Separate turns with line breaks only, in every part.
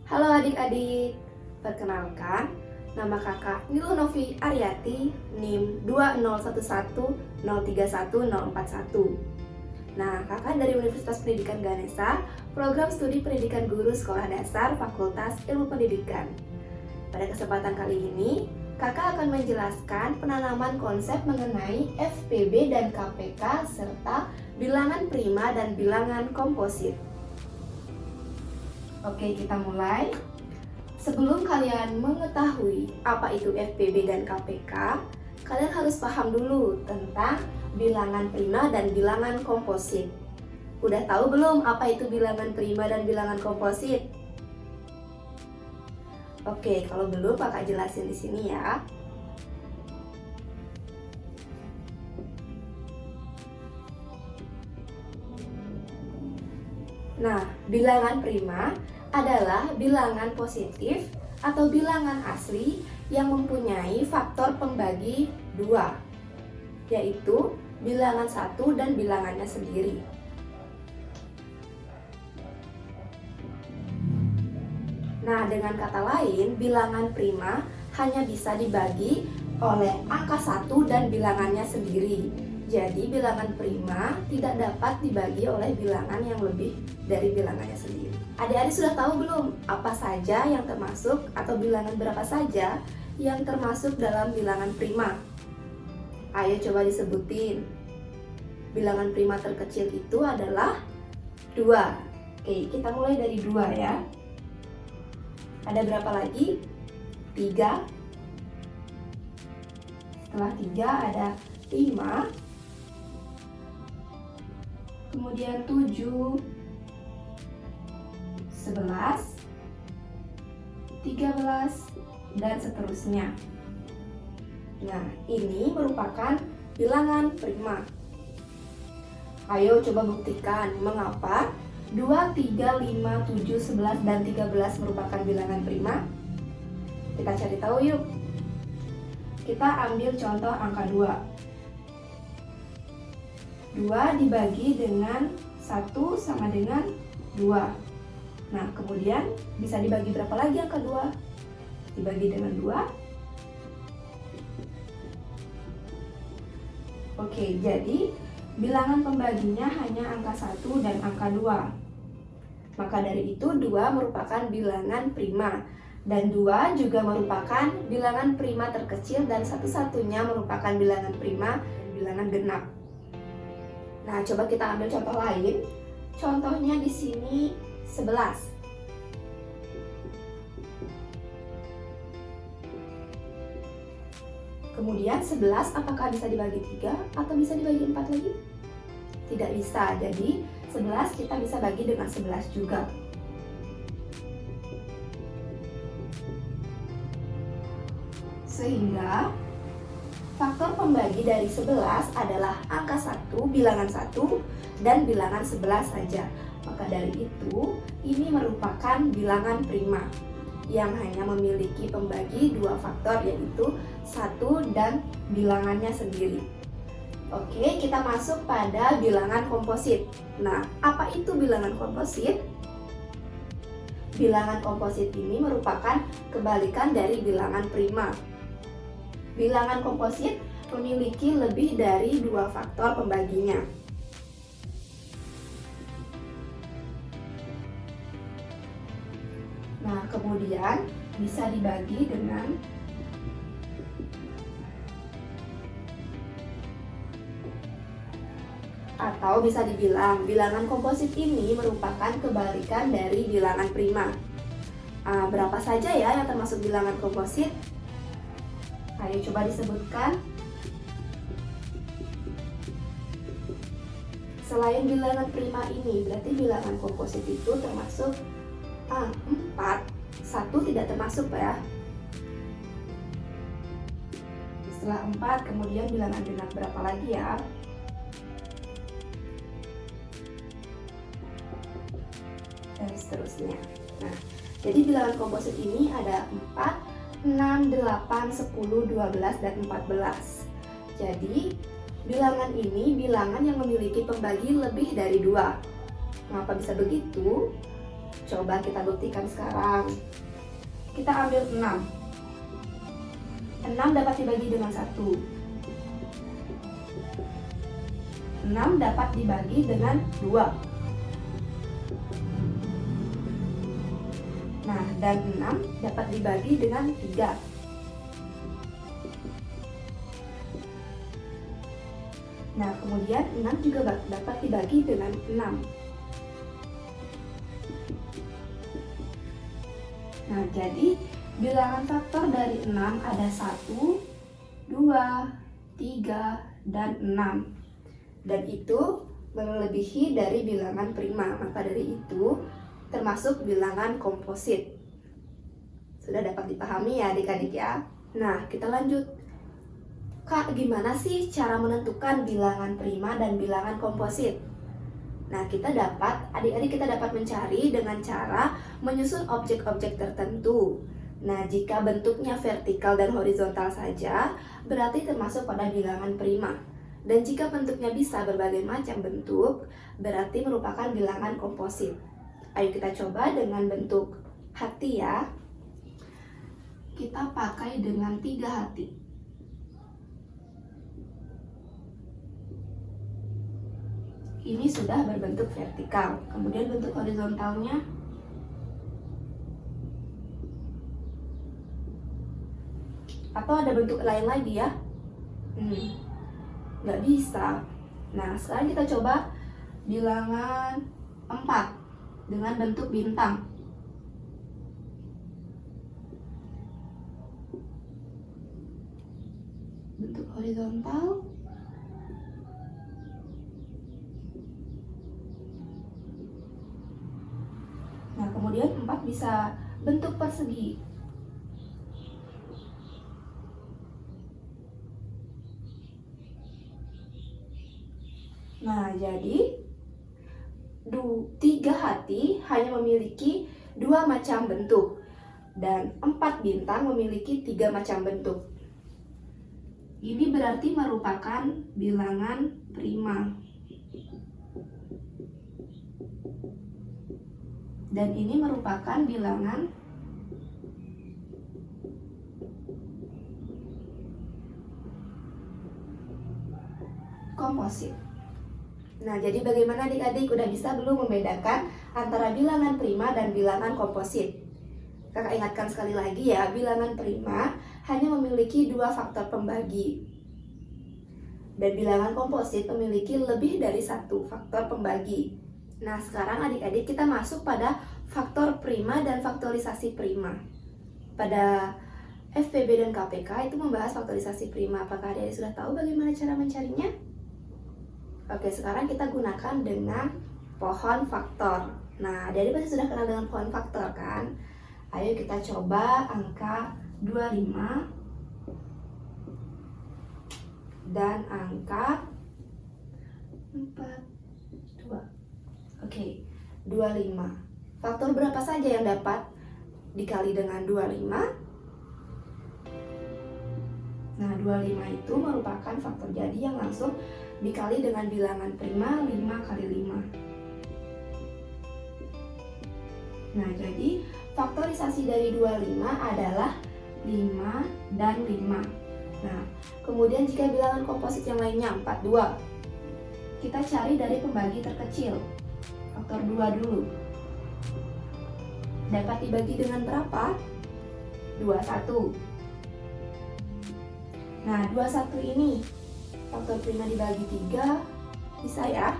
Halo adik-adik, perkenalkan, nama kakak Nilu Novi Aryati, NIM 20110314041. Nah, kakak dari Universitas Pendidikan Ganesha, Program Studi Pendidikan Guru Sekolah Dasar Fakultas Ilmu Pendidikan. Pada kesempatan kali ini, kakak akan menjelaskan penanaman konsep mengenai FPB dan KPK serta bilangan prima dan bilangan komposit. Oke, kita mulai. Sebelum kalian mengetahui apa itu FPB dan KPK, kalian harus paham dulu tentang bilangan prima dan bilangan komposit. Udah tahu belum apa itu bilangan prima dan bilangan komposit? Oke, kalau belum kakak jelasin di sini ya. Nah, bilangan prima adalah bilangan positif atau bilangan asli yang mempunyai faktor pembagi 2, yaitu bilangan 1 dan bilangannya sendiri. Nah, dengan kata lain, bilangan prima hanya bisa dibagi oleh angka 1 dan bilangannya sendiri. Jadi, bilangan prima tidak dapat dibagi oleh bilangan yang lebih dari bilangannya sendiri. Adik-adik sudah tahu belum apa saja yang termasuk atau bilangan berapa saja yang termasuk dalam bilangan prima? Ayo coba disebutin. Bilangan prima terkecil itu adalah 2. Oke, kita mulai dari 2 ya. Ada berapa lagi? 3. Setelah 3 ada 5. Kemudian 7, 11, 13, dan seterusnya. Nah, ini merupakan bilangan prima. Ayo coba buktikan mengapa 2, 3, 5, 7, 11, dan 13 merupakan bilangan prima. Kita cari tahu yuk. Kita ambil contoh angka 2. 2 dibagi dengan 1 sama dengan 2. Nah, kemudian bisa dibagi berapa lagi angka 2? Dibagi dengan 2. Oke, jadi bilangan pembaginya hanya angka 1 dan angka 2. Maka dari itu 2 merupakan bilangan prima. Dan 2 juga merupakan bilangan prima terkecil dan satu-satunya merupakan bilangan prima, bilangan genap. Nah, coba kita ambil contoh lain. Contohnya di sini 11. Kemudian 11 apakah bisa dibagi 3 atau bisa dibagi 4 lagi? Tidak bisa. Jadi 11 kita bisa bagi dengan 11 juga. Sehingga faktor pembagi dari 11 adalah angka 1, bilangan 1, dan bilangan 11 saja. Maka dari itu, ini merupakan bilangan prima yang hanya memiliki pembagi 2 faktor, yaitu 1 dan bilangannya sendiri. Oke, kita masuk pada bilangan komposit. Nah, apa itu bilangan komposit? Bilangan komposit ini merupakan kebalikan dari bilangan prima. Bilangan komposit memiliki lebih dari 2 faktor pembaginya. Nah, kemudian bisa dibagi dengan atau bisa dibilang bilangan komposit ini merupakan kebalikan dari bilangan prima. Berapa saja ya yang termasuk bilangan komposit? Ayo coba disebutkan. Selain bilangan prima ini, berarti bilangan komposit itu termasuk 4. 1 tidak termasuk ya. Setelah 4, kemudian bilangan genap berapa lagi ya? Dan seterusnya. Nah, jadi bilangan komposit ini ada 4, 6, 8, 10, 12, dan 14. Jadi, bilangan ini bilangan yang memiliki pembagi lebih dari 2. Mengapa bisa begitu? Coba kita buktikan sekarang. Kita ambil 6. 6 dapat dibagi dengan 1. 6 dapat dibagi dengan 2. Nah, dan 6 dapat dibagi dengan 3. Nah, kemudian 6 juga dapat dibagi dengan 6. Nah, jadi bilangan faktor dari 6 ada 1, 2, 3, dan 6. Dan itu melebihi dari bilangan prima. Maka dari itu termasuk bilangan komposit. Sudah dapat dipahami ya adik-adik ya? Nah, kita lanjut. Kak, gimana sih cara menentukan bilangan prima dan bilangan komposit? Nah, adik-adik kita dapat mencari dengan cara menyusun objek-objek tertentu. Nah, jika bentuknya vertikal dan horizontal saja, berarti termasuk pada bilangan prima. Dan jika bentuknya bisa berbagai macam bentuk, berarti merupakan bilangan komposit. Ayo kita coba dengan bentuk hati ya. Kita pakai dengan 3 hati. Ini sudah berbentuk vertikal. Kemudian bentuk horizontalnya atau ada bentuk lain lagi ya? Nggak bisa. Nah, sekarang kita coba bilangan 4 dengan bentuk bintang. Bentuk horizontal. Nah, kemudian 4 bisa bentuk persegi. Nah, jadi 3 hati hanya memiliki 2 macam bentuk dan 4 bintang memiliki 3 macam bentuk. Ini berarti merupakan bilangan prima. Dan ini merupakan bilangan komposit. Nah, jadi bagaimana adik-adik, udah bisa belum membedakan antara bilangan prima dan bilangan komposit? Kakak ingatkan sekali lagi ya, bilangan prima hanya memiliki 2 faktor pembagi. Dan bilangan komposit memiliki lebih dari 1 faktor pembagi. Nah, sekarang adik-adik kita masuk pada faktor prima dan faktorisasi prima. Pada FPB dan KPK itu membahas faktorisasi prima. Apakah adik-adik sudah tahu bagaimana cara mencarinya? Oke, sekarang kita gunakan dengan pohon faktor. Nah, adik-adik pasti sudah kenal dengan pohon faktor kan? Ayo kita coba angka 25 dan angka 42. Oke, 25. Faktor berapa saja yang dapat dikali dengan 25? Nah, 25 itu merupakan faktor jadi yang langsung dikali dengan bilangan prima 5 kali 5. Nah, jadi faktorisasi dari 25 adalah 5 dan 5. Nah, kemudian jika bilangan komposit yang lainnya 42, kita cari dari pembagi terkecil. Faktor 2 dulu. Dapat dibagi dengan berapa? 21. Nah, 21 ini faktor prima dibagi 3 bisa ya?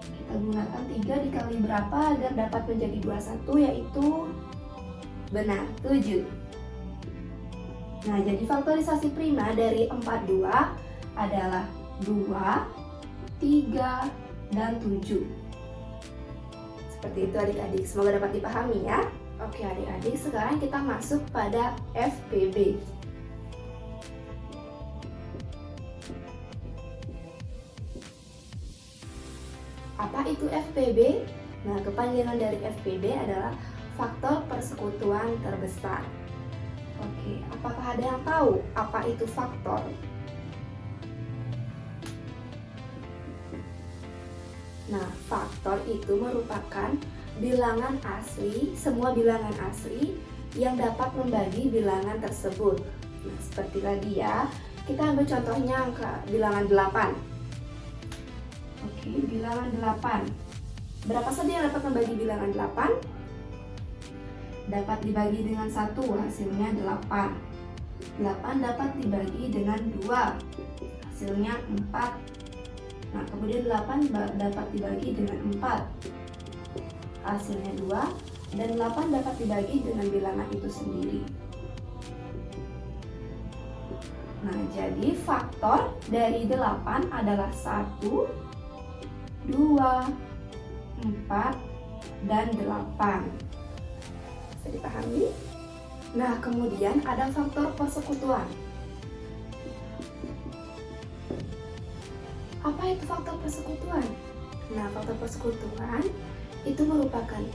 Kita gunakan 3 dikali berapa agar dapat menjadi 21, yaitu benar, 7. Nah, jadi faktorisasi prima dari 42 adalah 2, 3, dan 7. Seperti itu adik-adik, semoga dapat dipahami ya. Oke adik-adik, sekarang kita masuk pada FPB. Apa itu FPB? Nah, kepanjangan dari FPB adalah faktor persekutuan terbesar. Oke, apakah ada yang tahu apa itu faktor? Nah, faktor itu merupakan bilangan asli, semua bilangan asli yang dapat membagi bilangan tersebut. Nah, seperti tadi ya, kita ambil contohnya angka bilangan 8. Oke, bilangan 8. Berapa saja yang dapat membagi bilangan 8? Dapat dibagi dengan 1, hasilnya 8. 8 dapat dibagi dengan 2, hasilnya 4. Nah, kemudian 8 dapat dibagi dengan 4, hasilnya 2. Dan 8 dapat dibagi dengan bilangan itu sendiri. Nah, jadi faktor dari 8 adalah 1, 2, 4, dan 8. Bisa dipahami? Nah, kemudian ada faktor persekutuan. Apa itu faktor persekutuan? Nah, faktor persekutuan itu merupakan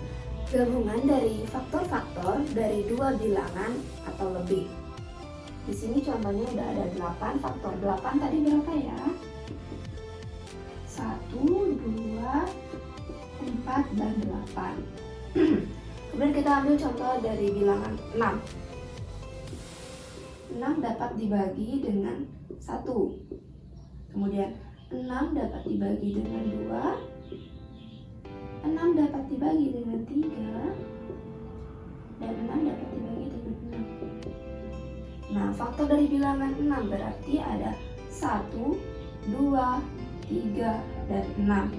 gabungan dari faktor-faktor dari dua bilangan atau lebih. Di sini contohnya udah ada 8, faktor 8 tadi berapa ya? 1, 2, 4, dan 8. Kemudian kita ambil contoh dari bilangan 6. 6 dapat dibagi dengan 1. Kemudian 6 dapat dibagi dengan 2. 6 dapat dibagi dengan 3. Dan 6 dapat dibagi dengan 6. Nah, faktor dari bilangan 6 berarti ada 1, 2, 3, dan 6.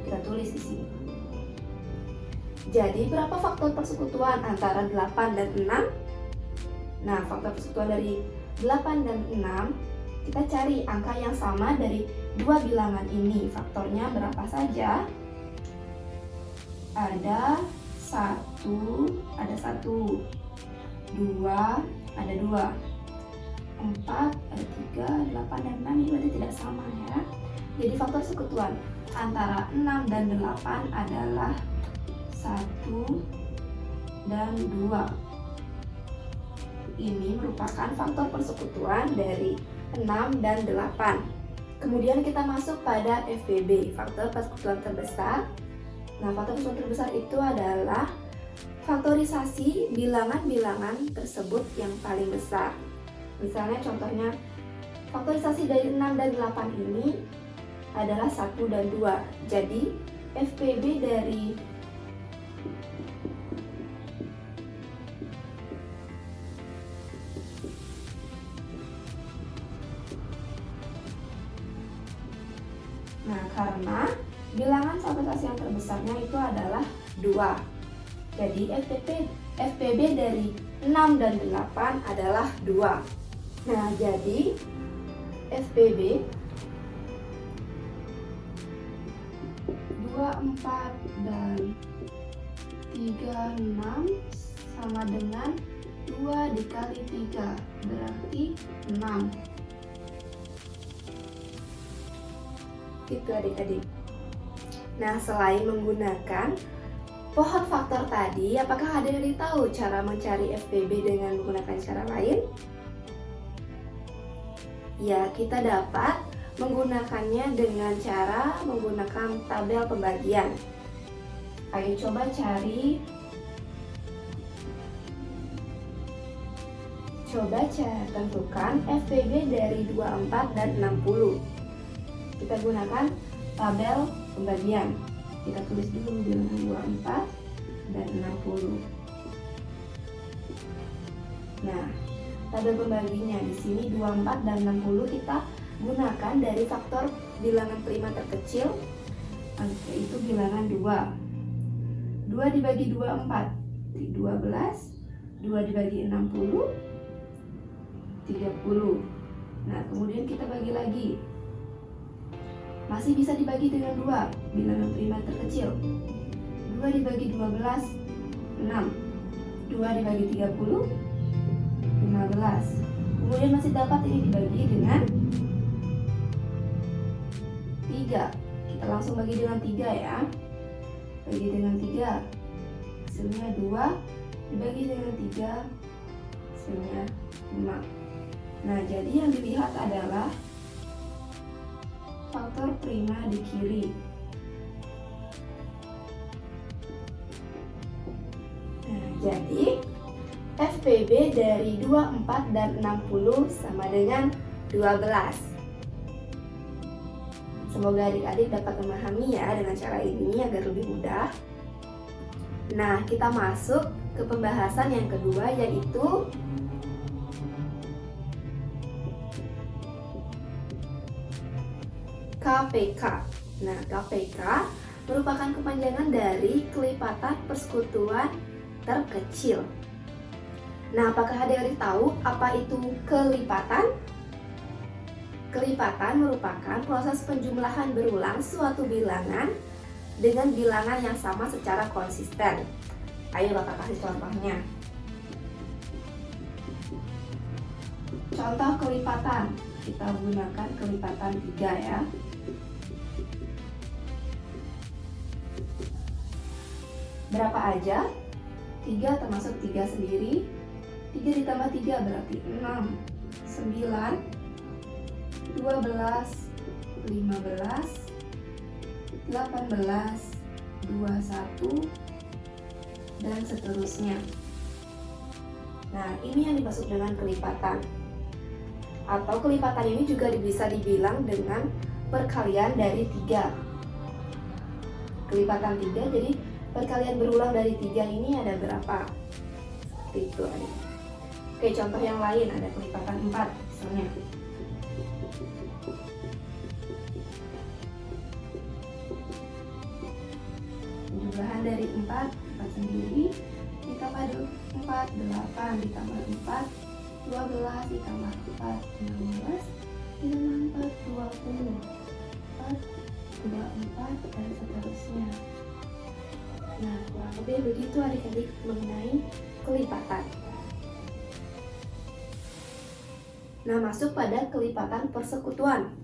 Kita tulis di sini. Jadi, berapa faktor persekutuan antara 8 dan 6? Nah, faktor persekutuan dari 8 dan 6, kita cari angka yang sama dari dua bilangan ini. Faktornya berapa saja? Ada 1, 2, ada 2, 4, ada 3, 8, dan 6. Ini berarti tidak sama ya. Jadi faktor persekutuan antara 6 dan 8 adalah 1 dan 2. Ini merupakan faktor persekutuan dari 6 dan 8. Kemudian kita masuk pada FPB, faktor persekutuan terbesar. Nah, faktor persekutuan terbesar itu adalah faktorisasi bilangan-bilangan tersebut yang paling besar. Misalnya contohnya, faktorisasi dari 6 dan 8 ini adalah 1 dan 2. Jadi, FPB dari karena bilangan faktorisasi yang terbesarnya itu adalah 2. Jadi FPB dari 6 dan 8 adalah 2. Nah, jadi FPB 24 dan 36 sama dengan 2 dikali 3, berarti 6. Gitu adik-adik. Nah, selain menggunakan pohon faktor tadi, apakah adik-adik tahu cara mencari FPB dengan menggunakan cara lain? Ya, kita dapat menggunakannya dengan cara menggunakan tabel pembagian. Ayo coba cari. Tentukan FPB dari 24 dan 60. Kita gunakan tabel pembagian. Kita tulis dulu bilangan 24 dan 60. Nah, tabel pembaginya di sini 24 dan 60 kita gunakan dari faktor bilangan prima terkecil, yaitu bilangan 2. 2 dibagi 24, 12. 2 dibagi 60, 30. Nah, kemudian kita bagi lagi. Masih bisa dibagi dengan 2, bilangan prima terkecil. 2 dibagi 12, 6. 2 dibagi 30, 15. Kemudian masih dapat ini dibagi dengan 3. Kita langsung bagi dengan 3 ya. Bagi dengan 3, hasilnya 2. Dibagi dengan 3, hasilnya 5. Nah, jadi yang dilihat adalah faktor prima di kiri. Jadi FPB dari 24 dan 60 sama dengan 12. Semoga adik-adik dapat memahami ya dengan cara ini agar lebih mudah. Nah, kita masuk ke pembahasan yang kedua, yaitu KPK. Nah, KPK merupakan kepanjangan dari kelipatan persekutuan terkecil. Nah, apakah adik-adik tahu apa itu kelipatan? Kelipatan merupakan proses penjumlahan berulang suatu bilangan dengan bilangan yang sama secara konsisten. Ayo Kakak kasih contohnya. Contoh kelipatan, kita gunakan kelipatan 3 ya. Berapa aja? 3 termasuk 3 sendiri. 3 ditambah 3 berarti 6, 9, 12, 15, 18, 21, dan seterusnya. Nah, ini yang dimaksud dengan kelipatan. Atau kelipatan ini juga bisa dibilang dengan perkalian dari 3. Kelipatan 3, jadi perkalian berulang dari 3 ini ada berapa? Seperti itu adik. Oke, contoh yang lain ada kelipatan 4 misalnya. Jumlahan dari 4 sendiri ditambah 4, 8 ditambah 4, 12 ditambah 4, 16 ditambah 4, 20, 4, 24, dan seterusnya. Nah, kurang lebih begitu adik-adik mengenai kelipatan. Nah, masuk pada kelipatan persekutuan.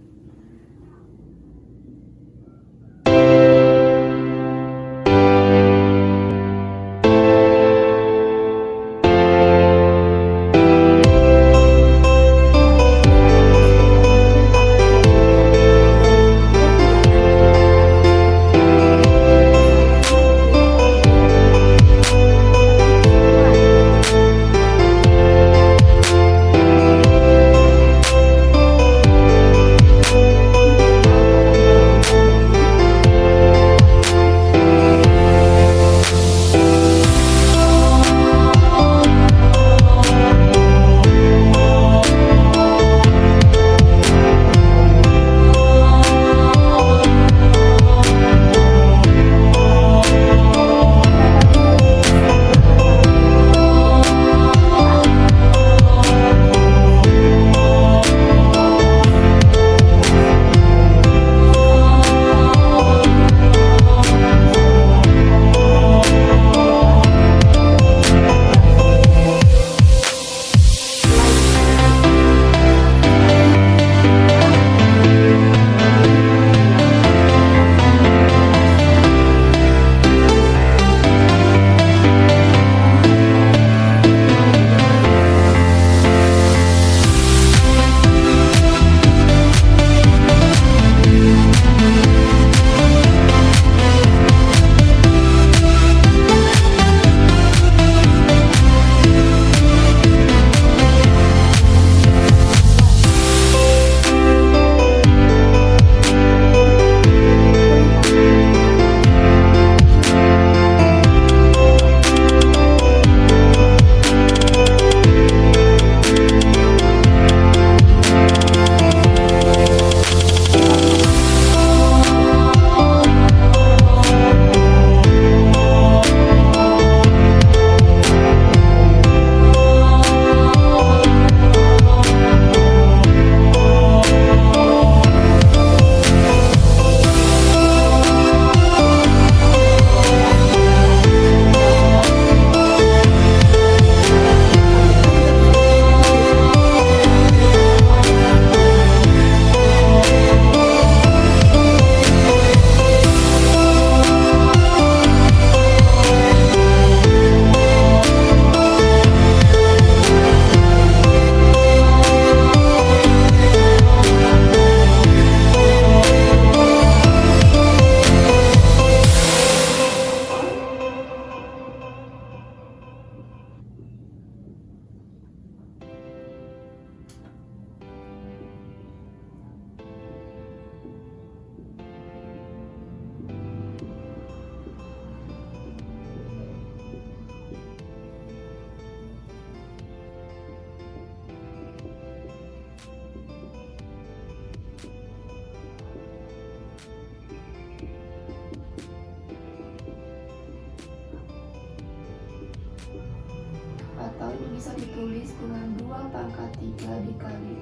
dengan 2 pangkat 3 dikali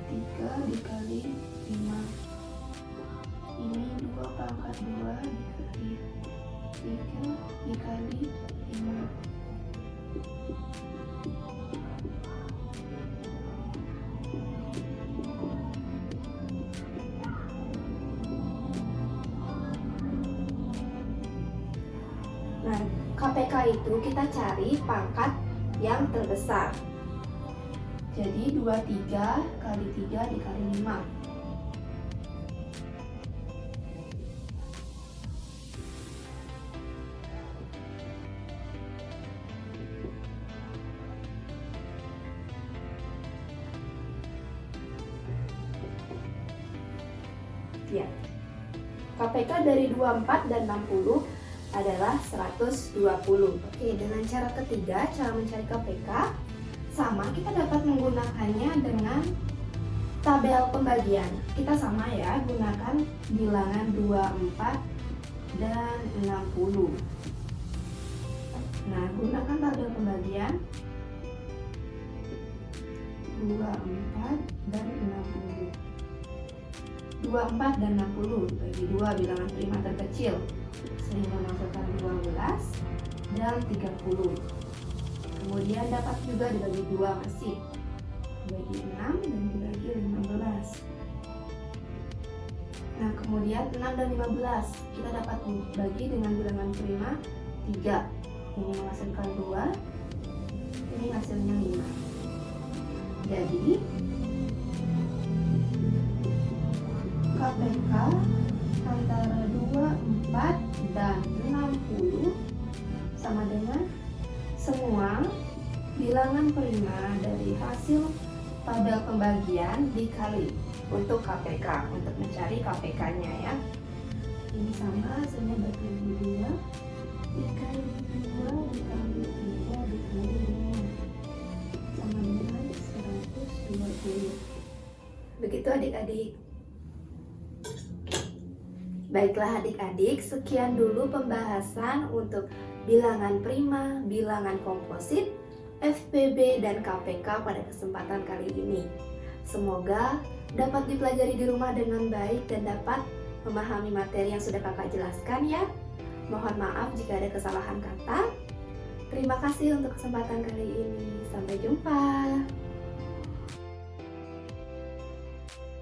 3 dikali 5. Ini 2 pangkat 2 dikali 3 dikali 5. Nah, KPK itu kita cari pangkat yang terbesar. Jadi 23 kali 3 dikali 5. Ya. KPK dari 24 dan 60 adalah 120. Oke, dengan cara ketiga, cara mencari KPK sama, kita dapat menggunakannya dengan tabel pembagian. Kita sama ya, gunakan bilangan 24 dan 60. Nah, gunakan tabel pembagian 24 dan 60. 24 dan 60 dibagi 2 bilangan prima terkecil, sehingga menghasilkan 12 dan 30. Kemudian dapat juga dibagi 2 masih, dibagi 6 dan dibagi 15. Nah, kemudian 6 dan 15 kita dapat bagi dengan bilangan prima 3. Ini menghasilkan 2, ini hasilnya 5. Jadi KPK antara 24 dan 60 sama dengan semua bilangan prima dari hasil tabel pembagian dikali untuk KPK, untuk mencari KPK-nya ya. Ini sama, hasilnya bagi 2 dikali 2 dikali 3 dikali 5 sama dengan 120. Begitu adik-adik. Baiklah adik-adik, sekian dulu pembahasan untuk bilangan prima, bilangan komposit, FPB, dan KPK pada kesempatan kali ini. Semoga dapat dipelajari di rumah dengan baik dan dapat memahami materi yang sudah kakak jelaskan ya. Mohon maaf jika ada kesalahan kata. Terima kasih untuk kesempatan kali ini. Sampai jumpa.